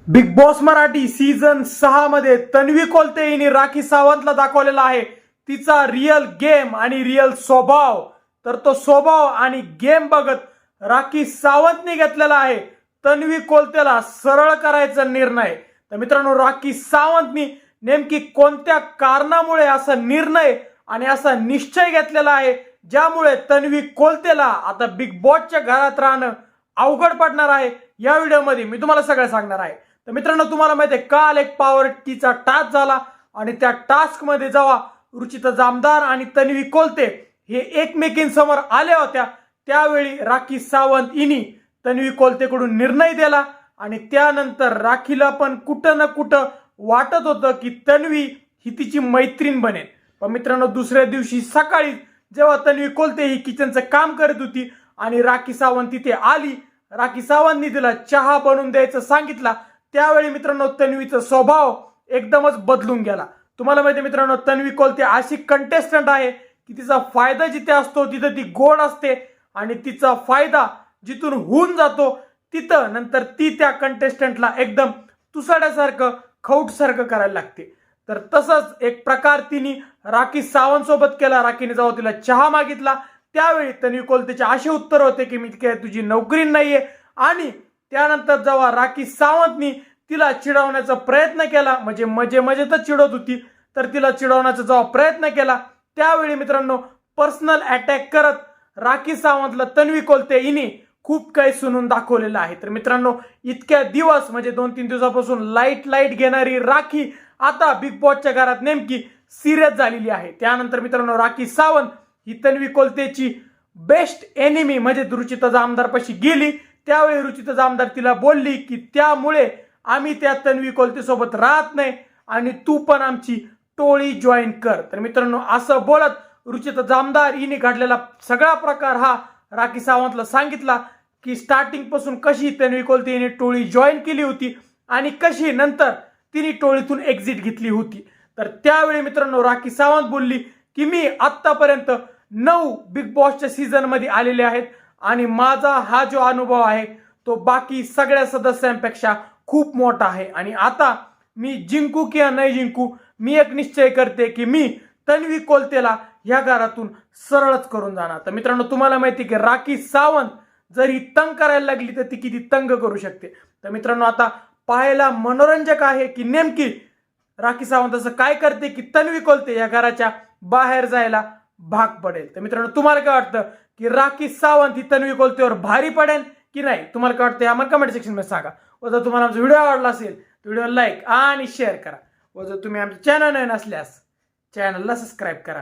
Big boss Marathi season 6 मध्ये तन्वी कोलते हिने राखी सावंतला दाखवलेला आहे तिचा रिअल गेम आणि रिअल स्वभाव। तर तो स्वभाव आणि गेम बघत राखी सावंतने घेतलेला आहे तन्वी कोलतेला सरळ करायचा निर्णय। तर मित्रांनो, राखी सावंतनी नेमकी कोणत्या कारणामुळे असा निर्णय आणि असा निश्चय घेतलेला आहे ज्यामुळे तन्वी कोलतेला आता बिग बॉसच्या घरात राहणं अवघड पडणार आहे। या व्हिडिओमध्ये मी तुम्हाला सगळं सांगणार आहे। तर मित्रांनो, तुम्हाला माहिती आहे काल एक पॉवर टीचा टास्क झाला आणि त्या टास्क मध्ये जेव्हा रुचिता जामदार आणि तन्वी कोलते हे एकमेकींसमोर आल्या होत्या त्यावेळी राखी सावंत हिने तन्वी कोलतेकडून निर्णय दिला आणि त्यानंतर राखीला पण कुठं ना कुठं वाटत होतं की तन्वी ही तिची मैत्रीण बनेल। पण मित्रांनो, दुसऱ्या दिवशी सकाळी जेव्हा तन्वी कोलते ही किचनचं काम करत होती आणि राखी सावंत तिथे आली, राखी सावंतनी तिला चहा बनवून द्यायचं सांगितलं, त्यावेळी मित्रांनो तन्वीचा स्वभाव एकदमच बदलून गेला। तुम्हाला माहिती आहे मित्रांनो, तन्वी कोलते अशी कंटेस्टंट आहे की तिचा फायदा जिथे असतो तिथे ती गोड असते आणि तिचा फायदा जिथून होऊन जातो तिथं नंतर ती त्या कंटेस्टंटला एकदम तुसड्यासारखं खौटसारखं करायला लागते। तर तसंच एक प्रकार तिने राखी सावंत सोबत केला। राखीने जेव्हा तिला चहा मागितला त्यावेळी तन्वी कोलतेचे असे उत्तर होते की मी काय तुझी नोकरी नाहीये, आणि त्यानंतर जेव्हा राखी सावंतनी तिला चिडवण्याचा प्रयत्न केला, म्हणजे मजेतच चिडवत होती, तर तिला चिडवण्याचा जेव्हा प्रयत्न केला त्यावेळी मित्रांनो पर्सनल अटॅक करत राखी सावंतला तन्वी कोलते हिने खूप काही सुनून दाखवलेलं आहे। तर मित्रांनो, इतक्या दिवस म्हणजे 2-3 दिवसापासून लाईट घेणारी राखी आता बिग बॉसच्या घरात नेमकी सिरियस झालेली आहे। त्यानंतर मित्रांनो, राखी सावंत ही तन्वी कोलतेची बेस्ट एनिमी म्हणजे रुचिता जामदार पाशी गेली। त्यावेळी रुचिता जामदार तिला बोलली की त्यामुळे आम्ही त्या तन्वी कोलते सोबत राहत नाही आणि तू पण आमची टोळी जॉईन कर। तर मित्रांनो, असं बोलत रुचिता जामदार हिने घडलेला सगळा प्रकार हा राखी सावंतला सांगितला की स्टार्टिंग पासून कशी तन्वी कोलते हिने टोळी जॉईन केली होती आणि कशी नंतर तिने टोळीतून एक्झिट घेतली होती। तर त्यावेळी मित्रांनो राखी सावंत बोलली की मी आतापर्यंत 9 बिग बॉसच्या सीझन मध्ये आलेले आहेत आणि माझा हा जो अनुभव आहे तो बाकी सगळ्या सदस्यांपेक्षा खूप मोठा आहे आणि आता मी जिंकू किंवा नाही जिंकू मी एक निश्चय करते की मी तन्वी कोलतेला या घरातून सरळच करून जाणार। तर मित्रांनो, तुम्हाला माहिती की राखी सावंत जर ही तंग करायला लागली तर ती किती तंग करू शकते। तर मित्रांनो, आता पाहायला मनोरंजक आहे की नेमकी राखी सावंत असं काय करते की तन्वी कोलते या घराच्या बाहेर जायला भाग पडेल। तर मित्रांनो, तुम्हाला काय वाटतं की राखी सावंत ही तन्वी कोलतेवर भारी पडेल की नाही? तुम्हाला काय वाटतं आम्हाला कमेंट सेक्शन मध्ये सांगा। व जर तुम्हाला आमचा व्हिडिओ आवडला असेल तर व्हिडिओ लाईक आणि शेअर करा व जर तुम्ही आमच्या चॅनल नवीन असल्यास चॅनलला सबस्क्राईब करा।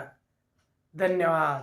धन्यवाद।